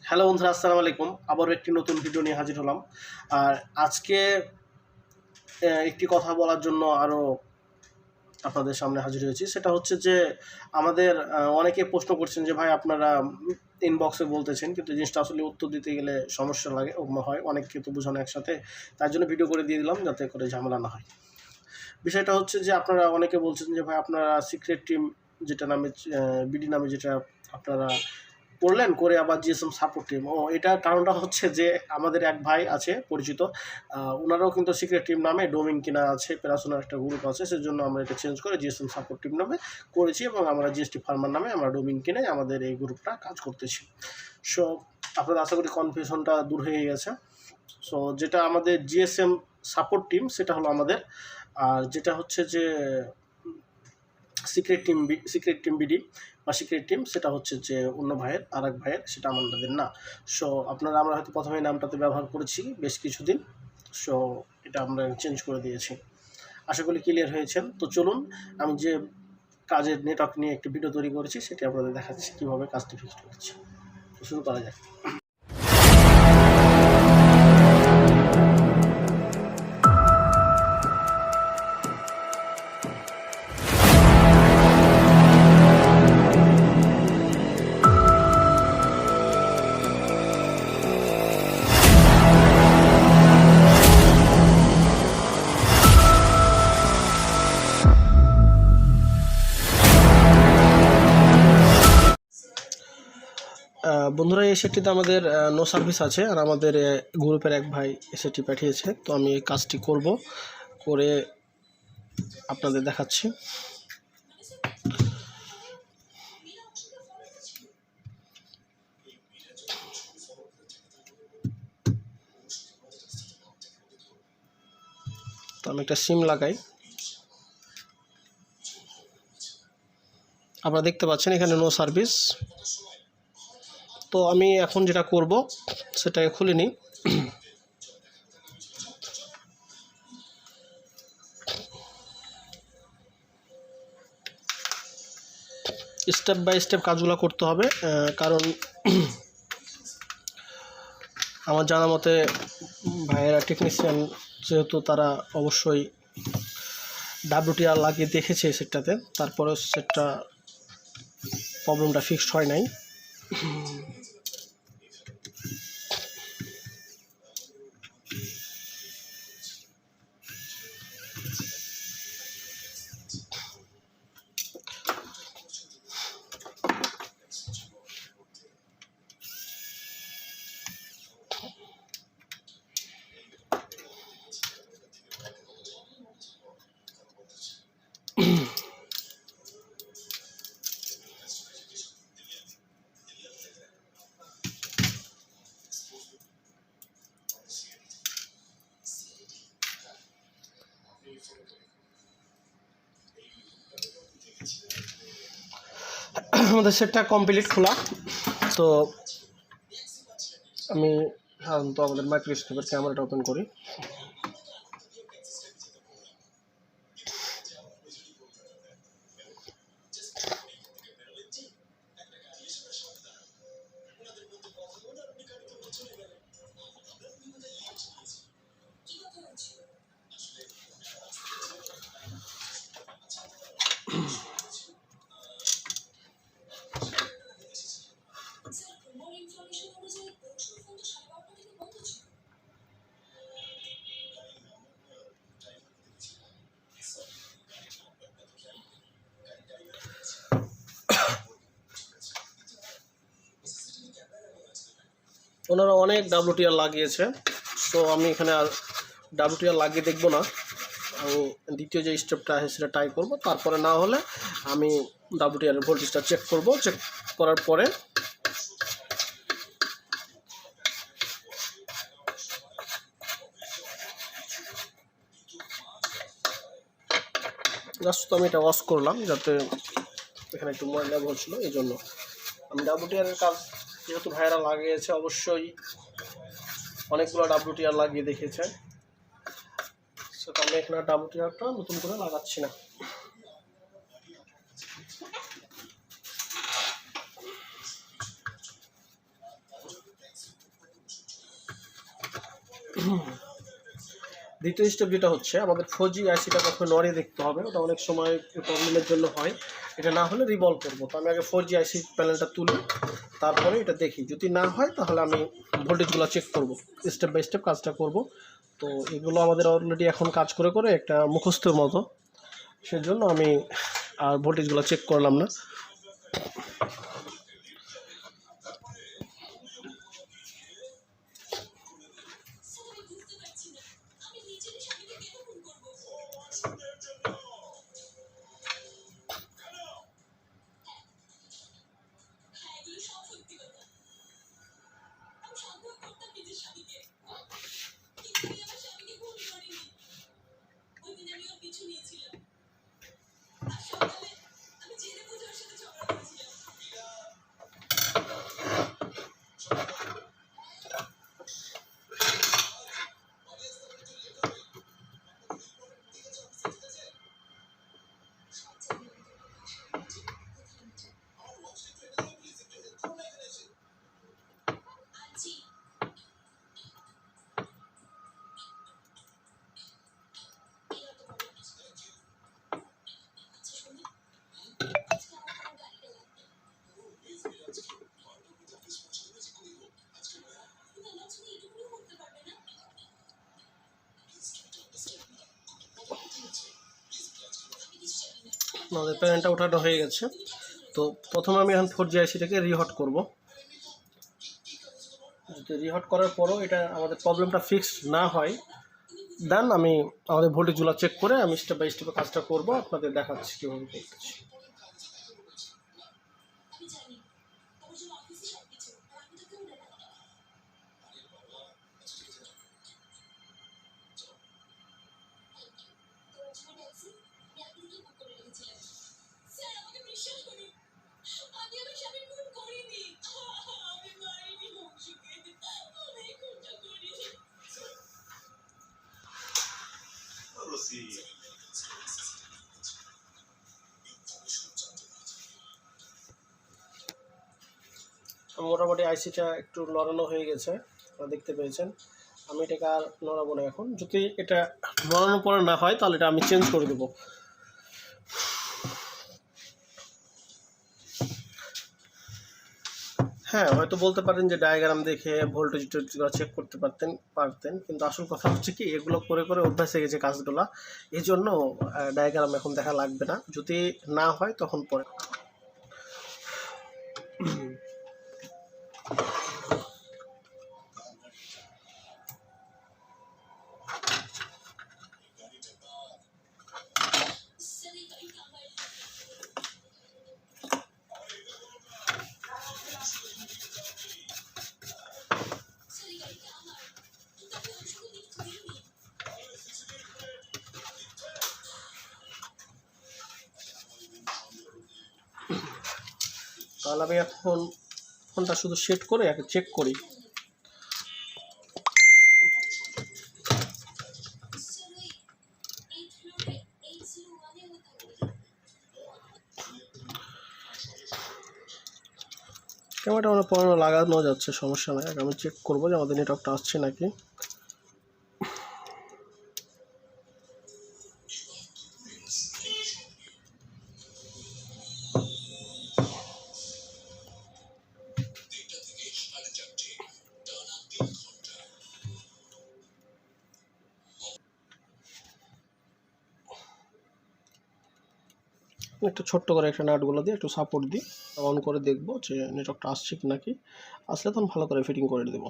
Hello বন্ধুরা, আসসালামু আলাইকুম। আবারও একটি নতুন ভিডিও নিয়ে হাজির হলাম। আর আজকে একটি কথা বলার জন্য আরও আপনাদের সামনে হাজির হয়েছি। সেটা হচ্ছে যে আমাদের অনেকে প্রশ্ন করছেন যে ভাই আপনারা ইনবক্সে বলতেছেন, কিন্তু জিনিসটা আসলে উত্তর দিতে গেলে সমস্যা লাগে হয়, অনেককে তো বোঝানো একসাথে, তার জন্য ভিডিও করে দিয়ে দিলাম যাতে করে ঝামেলা না হয়। বিষয়টা হচ্ছে যে আপনারা অনেকে বলছেন যে ভাই আপনারা সিক্রেট টিম যেটা নামে বিডি নামে যেটা আপনারা করলেন, করে আবার জিএসএম সাপোর্ট টিম। এটার কারণটা হচ্ছে যে আমাদের এক ভাই আছে পরিচিত, ওনারাও কিন্তু সিক্রেট টিম নামে ডোমিন কিনা আছে, প্যারাসোনার একটা গ্রুপ আছে, সেজন্য আমরা এটা চেঞ্জ করে জিএসএম সাপোর্ট টিম নামে করেছি এবং আমরা জিএসটি ফার্মার নামে আমরা ডোমিন কিনে আমাদের এই গ্রুপটা কাজ করতেছি। সো আপনাদের আশা করি কনফিউশনটা দূর হয়ে গেছে। সো যেটা আমাদের জিএসএম সাপোর্ট টিম সেটা হলো আমাদের, আর যেটা হচ্ছে যে সিক্রেট টিম বিডি বা সিক্রেট টিম সেটা হচ্ছে যে অন্য ভাইয়ের, আর এক ভাইয়ের, সেটা আমাদের না। সো আমরা হয়তো প্রথমে নামটাতে ব্যবহার করেছি বেশ কিছুদিন, সো এটা আমরা চেঞ্জ করে দিয়েছি। আশা করি ক্লিয়ার হয়েছেন। তো চলুন আমি যে কাজের নেটওয়ার্ক নিয়ে একটি ভিডিও তৈরি করেছি সেটি আপনাদের দেখাচ্ছি কীভাবে কাজটি ফিক্সড করছি। শুরু করা যাক। বন্ধুরা, এই সেটটিতে আমাদের নো সার্ভিস আছে, আর আমাদের গ্রুপের এক ভাই সেটি পাঠিয়েছে। তো আমি এই কাজটি করব, করে আপনাদের দেখাচ্ছি। তো আমি একটা সিম লাগাই। আপনারা দেখতে পাচ্ছেন এখানে নো সার্ভিস। তো আমি এখন যেটা করব সেটাকে খুলে নিই। স্টেপ বাই স্টেপ কাজগুলো করতে হবে, কারণ আমার জানা মতে ভাইয়েরা টেকনিশিয়ান যেহেতু, তারা অবশ্যই WTR লাগিয়ে দেখেছে সেটটাতে, তারপরে সেটটা প্রবলেমটা ফিক্সড হয় নাই। আমাদের সেটটা কমপ্লিট খোলা। তো আমি সাধারণত আমাদের মাইক্রোস্কোপের ক্যামেরাটা ওপেন করি। ওনারা অনেক WTR লাগিয়েছে, সো আমি এখানে আর WTR লাগিয়ে দেখব না। আমি দ্বিতীয় যে স্টেপটা আছে সেটা ট্রাই করব, তারপরে না হলে আমি WTR এর ভোল্টেজটা চেক করব। চেক করার পরে জাস্ট তো আমি এটা ওয়াশ করলাম, যাতে এখানে একটু ময়লা হচ্ছিল, এই জন্য আমি WTR এর কাজ যেহেতু ভাইয়েরা লাগিয়েছে, অবশ্যই অনেকগুলো WTR লাগিয়ে দেখেছে, সেটা আমি এখানে WTRটা নতুন করে লাগাচ্ছি না। দ্বিতীয় স্টেপ যেটা হচ্ছে আমাদের 4G আইসিটা প্রথমে নড়িয়ে দেখতে হবে, ওটা অনেক সময় প্রবলেমের জন্য হয়। এটা না হলে রিভলভ করবো। তো আমি আগে 4G আইসি প্যানেলটা তুলি, তারপরে এটা দেখি। যদি না হয় তাহলে আমি ভোল্টেজগুলো চেক করব, স্টেপ বাই স্টেপ কাজটা করব। তো এগুলো আমাদের অলরেডি এখন কাজ করে করে একটা মুখস্থের মতো, সেজন্য আমি আর ভোল্টেজগুলো চেক করলাম না। আমাদের প্যানেলটা ওঠানো হয়ে গেছে। তো প্রথমে আমি এখন 4G আইসিটাকে রিহট করব। যদি রিহট করার পরও এটা আমাদের প্রবলেমটা ফিক্স না হয়, দেন আমি আমাদের ভোল্টেজগুলো চেক করে আমি স্টেপ বাই স্টেপে কাজটা করব, আপনাদের দেখাচ্ছি কীভাবে করতেছি। মোটামুটি আইসিটা একটু নড়ানো হয়ে গেছে, দেখতে পেয়েছেন। আমি এটাকে আর নড়াবো না এখন। যদি এটা নড়ানোর পরে না হয় তাহলে এটা আমি চেঞ্জ করে দেবো। হ্যাঁ, হয়তো বলতে পারেন যে ডায়াগ্রাম দেখে ভোল্টেজ চেক করতে পারতেন, কিন্তু আসল কথা হচ্ছে কি, এগুলো করে করে অভ্যাস হয়ে গেছে কাজগুলো, এই জন্য ডায়াগ্রাম এখন দেখা লাগবে না। যদি না হয় তখন পরে। তাহলে আমি এখন ফোনটা শুধু সেট করে আগে চেক করি। ক্যামেরাটা আমার পরে লাগানো যাচ্ছে, সমস্যা নাই। আগে আমি চেক করবো যে আমাদের নেটওয়ার্কটা আসছে নাকি। একটু ছোট্ট করে একটা নাটগুলো দিয়ে একটু সাপোর্ট দিই, অন করে দেখবো যে নেটওয়ার্কটা আসছে কি নাকি। আসলে তখন ভালো করে ফিটিং করে দেবো।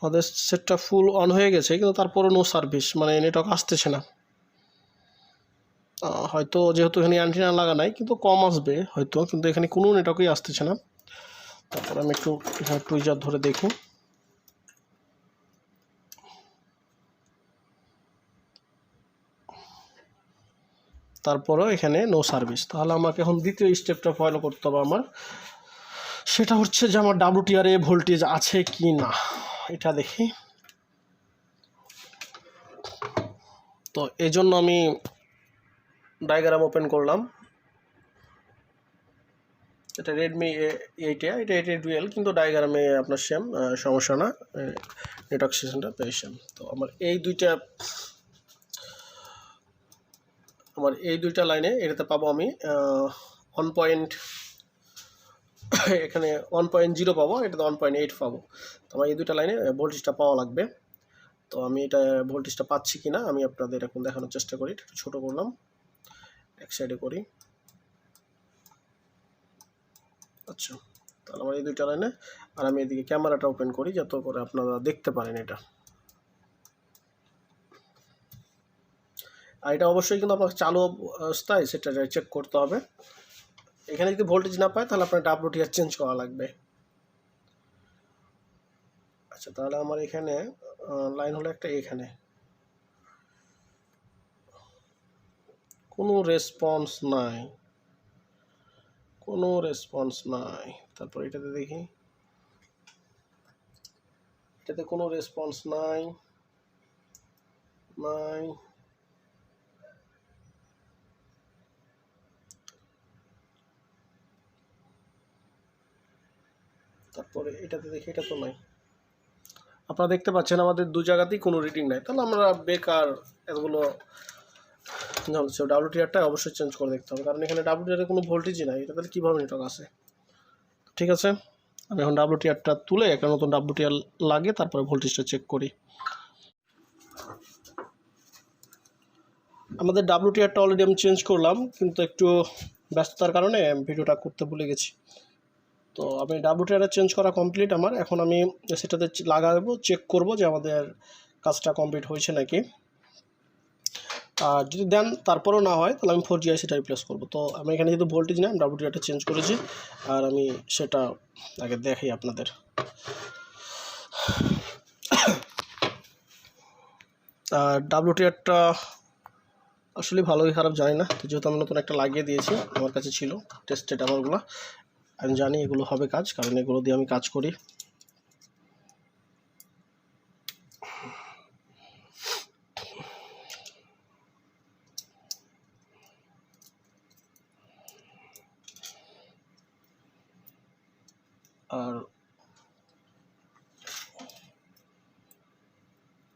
আমাদের সেটটা ফুল অন হয়ে গেছে, কিন্তু তারপরও নো সার্ভিস, মানে নেটওয়ার্ক আসতেছে না। হয়তো যেহেতু এখানে অ্যান্টিনা লাগা নাই, কিন্তু কম আসবে হয়তো, কিন্তু এখানে কোনো নেটওয়ার্কই আসতেছে না। তারপর আমি একটু এখানে টুইজার ধরে দেখি। তারপরেও এখানে নো সার্ভিস। তাহলে আমাকে এখন দ্বিতীয় স্টেপটা ফলো করতে হবে আমার, সেটা হচ্ছে যে আমার WTR এ ভোল্টেজ আছে কি না এটা দেখি। তো এই জন্য আমি ডায়াগ্রাম ওপেন করলাম। এটা রেডমি এটা ডুয়েল, কিন্তু ডায়াগ্রামে আপনার সেম, সমস্যা না, নেটওয়ার্ক সেশনটা সেম। তো আমার এই দুইটা লাইনে এটাতে পাবো আমি 1. এখানে 1.0 পাবো, এটাতে 1.8 পাবো। তো আমার এই দুইটা লাইনে ভোল্টেজটা পাওয়া লাগবে। তো আমি এটা ভোল্টেজটা পাচ্ছি কিনা আমি আপনাদের এখন দেখানোর চেষ্টা করি। এটা একটু ছোটো করলাম, এক সাইডে করি। আচ্ছা, তাহলে আমার এই দুইটা লাইনে, আর আমি এদিকে ক্যামেরাটা ওপেন করি যাতে করে আপনারা দেখতে পারেন এটা। আর এটা অবশ্যই কিন্তু আপনাকে চালু অবস্থায় সেটা চেক করতে হবে। এখানে যদি ভোল্টেজ না পায় তাহলে আপনার WTR চেঞ্জ করা লাগবে। আচ্ছা, তাহলে আমার এখানে লাইন হলো একটা, এখানে কোনো রেসপন্স নাই, কোনো রেসপন্স নাই। তারপর এটাতে দেখি, এটাতে কোনো রেসপন্স নাই। তারপরে এটাতে দেখি, এটা তো নাই। আপনারা দেখতে পাচ্ছেন আমাদের দু জায়গাতেই কোনো রিডিং নাই। তাহলে আমরা বেকার এতগুলো WTRটা অবশ্যই চেঞ্জ করে দেখতে হবে, কারণ এখানে WTR এর কোনো ভোল্টেজই নাই। এটা তাহলে কীভাবে নেটওয়ার্ক আসে? ঠিক আছে, আমি এখন WTRটা তুলে একটা নতুন WTR লাগে, তারপরে ভোল্টেজটা চেক করি। আমাদের WTRটা অলরেডি আমি চেঞ্জ করলাম, কিন্তু একটু ব্যস্ততার কারণে ভিডিওটা করতে ভুলে গেছি। তো আমি WTR চেঞ্জ করা কমপ্লিট আমার। এখন আমি সেটাতে লাগাবো, চেক করব যে আমাদের কাজটা কমপ্লিট হয়েছে নাকি। আর যদি দেন তারপরেও না হয় তাহলে আমি 4G সেটা রিপ্লেস করবো। তো আমি এখানে যেহেতু ভোল্টেজ নেই, আমি WTRটা চেঞ্জ করেছি, আর আমি সেটা আগে দেখাই আপনাদের। আর WTRটা আসলে ভালোই খারাপ জানি না, তো যেহেতু আমি নতুন একটা লাগিয়ে দিয়েছি, আমার কাছে ছিল টেস্টেড আমারগুলো, আমি জানি এগুলো হবে কাজ, কারণ এগুলো দিয়ে আমি কাজ করি। আর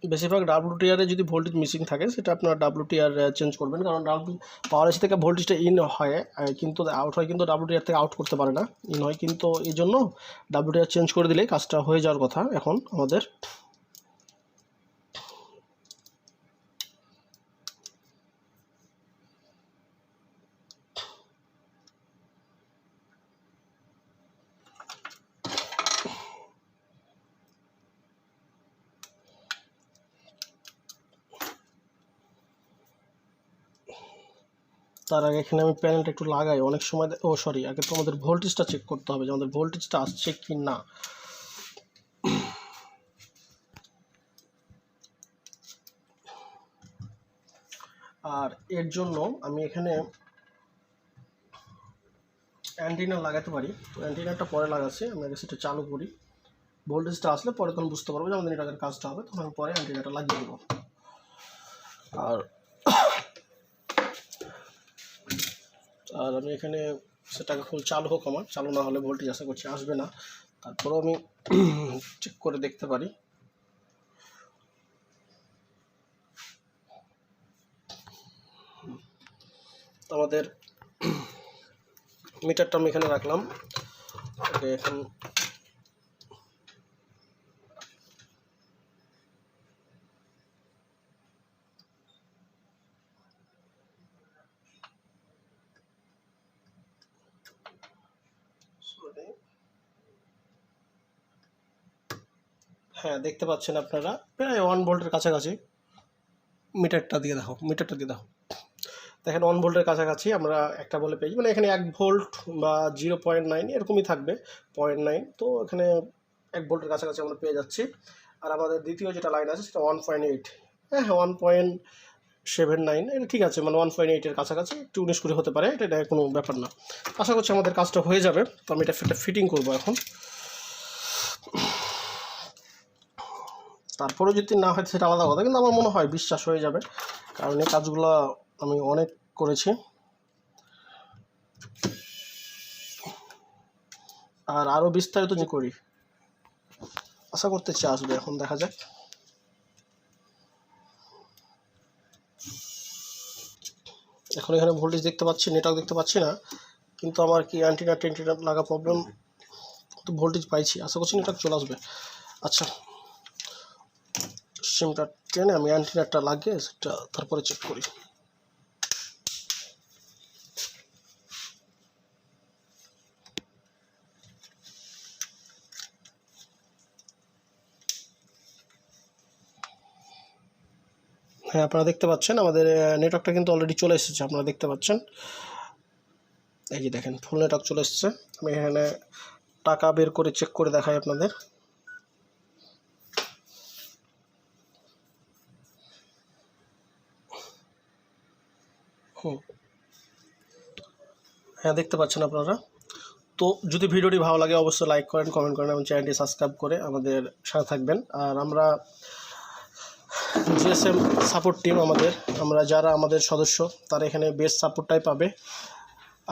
বেশিরভাগ WTR যদি ভোল্টেজ মিসিং থাকে সেটা আপনার WTR চেঞ্জ করবেন, কারণ পাওয়ার এসি থেকে ভোল্টেজটা ইন হয়, কিন্তু আউট হয়, কিন্তু WTR থেকে আউট করতে পারে না, ইন হয়। কিন্তু এই জন্য WTR চেঞ্জ করে দিলেই কাজটা হয়ে যাওয়ার কথা এখন আমাদের। তার আগে এখানে আমি প্যানেলটা একটু লাগাই, অনেক সময় আগে তো আমাদের ভোল্টেজটা চেক করতে হবে যে আমাদের ভোল্টেজটা আসছে কি না। আর এর জন্য আমি এখানে অ্যান্টিনা লাগাতে পারি। তো অ্যান্টিনাটা পরে লাগাচ্ছি, আমি আগে সেটা চালু করি। ভোল্টেজটা আসলে পরে তখন বুঝতে পারবো যে আমাদের নেটওয়ার্কের কাজটা হবে, তখন আমি পরে অ্যান্টিনাটা লাগিয়ে দেবো। আর আমি এখানে সেটাকে ফুল চালু হোক, আমার চালু না হলে ভোল্টেজ আশা করছি আসবে না, তারপরেও আমি চেক করে দেখতে পারি। আমাদের মিটারটা আমি এখানে রাখলাম, ওকে। এখন হ্যাঁ, দেখতে পাচ্ছেন আপনারা প্রায় 1 ভোল্টের কাছাকাছি। মিটারটা দিয়ে দেখো, দেখেন 1 ভোল্টের কাছাকাছি আমরা একটা বলে পেয়েছি, মানে এখানে 1 ভোল্ট বা 0.9 এরকমই থাকবে, 0.9। তো এখানে 1 ভোল্টের কাছাকাছি আমরা পেয়ে যাচ্ছি। আর আমাদের দ্বিতীয় যেটা লাইন আছে সেটা 1.8, হ্যাঁ 1.79, এটা ঠিক আছে, মানে 1.8 এর কাছাকাছি, একটু 19 করে হতে পারে, এটা কোনো ব্যাপার না। আশা করছি আমাদের কাজটা হয়ে যাবে। তো আমি এটা ফিটিং করবো এখন। তারপরেও যদি না হয় সেটা আলাদা কথা, কিন্তু আমার মনে হয় বিশ্বাস হয়ে যাবে, কারণ এই কাজগুলো আমি অনেক করেছি। আর আরও বিস্তারিত যে করি আশা করতেছি আসবে, এখন দেখা যাক। এখন এখানে ভোল্টেজ দেখতে পাচ্ছি, নেটওয়ার্ক দেখতে পাচ্ছি না, কিন্তু আমার কি অ্যান্টিনা লাগা প্রবলেম, তো ভোল্টেজ পাইছি, আশা করছি নেটওয়ার্ক চলে আসবে। আচ্ছা, সিমটা টেনে আমি অ্যান্টিনাটা লাগিয়ে সেটা তারপরে চেক করি। হ্যাঁ, আপনারা দেখতে পাচ্ছেন আমাদের নেটওয়ার্কটা কিন্তু অলরেডি চলে এসেছে, আপনারা দেখতে পাচ্ছেন, এই যে দেখেন ফুল নেটওয়ার্ক চলে এসেছে। আমি এখানে টাকা বের করে চেক করে দেখাই আপনাদের। হ্যাঁ, দেখতে পাচ্ছেন আপনারা। তো যদি ভিডিওটি ভালো লাগে অবশ্যই লাইক করেন, কমেন্ট করেন এবং চ্যানেলটি সাবস্ক্রাইব করে আমাদের সাথে থাকবেন। আর আমরা জিএসএম সাপোর্ট টিম, আমরা যারা আমাদের সদস্য তারা এখানে বেস্ট সাপোর্টটাই পাবে।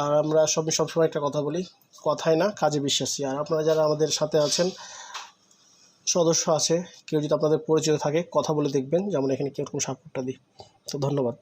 আর আমরা সবসময় একটা কথা বলি, কথাই না কাজে বিশ্বাসী। আর আপনারা যারা আমাদের সাথে আছেন, সদস্য আছে, কেউ যদি আপনাদের পরিচিত থাকে কথা বলে দেখবেন, যেমন এখানে কীরকম সাপোর্টটা দিই। তো ধন্যবাদ।